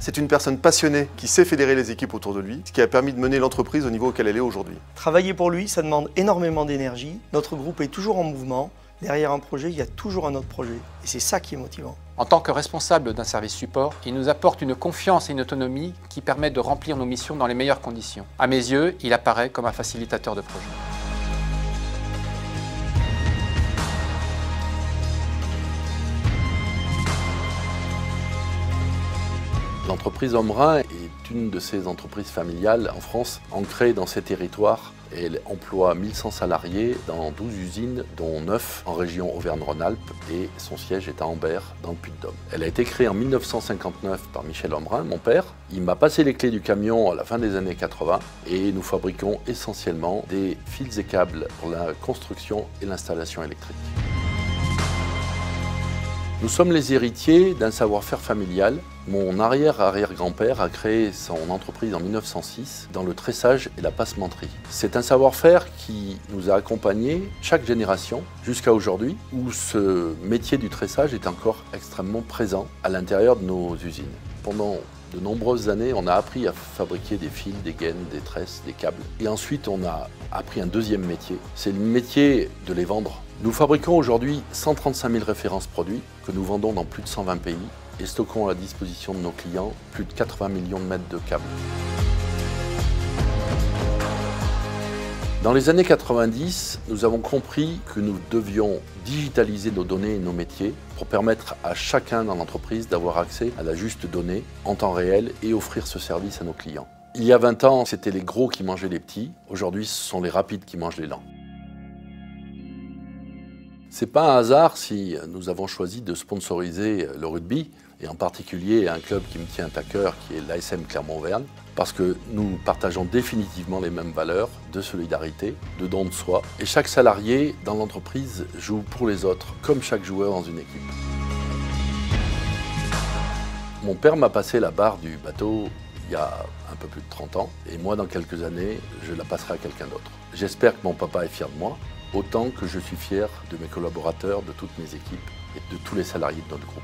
C'est une personne passionnée qui sait fédérer les équipes autour de lui, ce qui a permis de mener l'entreprise au niveau auquel elle est aujourd'hui. Travailler pour lui, ça demande énormément d'énergie. Notre groupe est toujours en mouvement. Derrière un projet, il y a toujours un autre projet. Et c'est ça qui est motivant. En tant que responsable d'un service support, il nous apporte une confiance et une autonomie qui permettent de remplir nos missions dans les meilleures conditions. À mes yeux, il apparaît comme un facilitateur de projet. L'entreprise Ombrun est une de ces entreprises familiales en France, ancrée dans ces territoires. Elle emploie 1100 salariés dans 12 usines, dont 9 en région Auvergne-Rhône-Alpes et son siège est à Ambert, dans le Puy-de-Dôme. Elle a été créée en 1959 par Michel Ombrun, mon père. Il m'a passé les clés du camion à la fin des années 80 et nous fabriquons essentiellement des fils et câbles pour la construction et l'installation électrique. Nous sommes les héritiers d'un savoir-faire familial. Mon arrière-arrière-grand-père a créé son entreprise en 1906 dans le tressage et la passementerie. C'est un savoir-faire qui nous a accompagnés chaque génération jusqu'à aujourd'hui, où ce métier du tressage est encore extrêmement présent à l'intérieur de nos usines. Pendant de nombreuses années, on a appris à fabriquer des fils, des gaines, des tresses, des câbles. Et ensuite, on a appris un deuxième métier. C'est le métier de les vendre. Nous fabriquons aujourd'hui 135 000 références produits que nous vendons dans plus de 120 pays et stockons à la disposition de nos clients plus de 80 millions de mètres de câbles. Dans les années 90, nous avons compris que nous devions digitaliser nos données et nos métiers pour permettre à chacun dans l'entreprise d'avoir accès à la juste donnée en temps réel et offrir ce service à nos clients. Il y a 20 ans, c'était les gros qui mangeaient les petits. Aujourd'hui, ce sont les rapides qui mangent les lents. C'est pas un hasard si nous avons choisi de sponsoriser le rugby, et en particulier un club qui me tient à cœur, qui est l'ASM Clermont-Auvergne, parce que nous partageons définitivement les mêmes valeurs de solidarité, de don de soi, et chaque salarié dans l'entreprise joue pour les autres, comme chaque joueur dans une équipe. Mon père m'a passé la barre du bateau il y a un peu plus de 30 ans, et moi, dans quelques années, je la passerai à quelqu'un d'autre. J'espère que mon papa est fier de moi, autant que je suis fier de mes collaborateurs, de toutes mes équipes et de tous les salariés de notre groupe.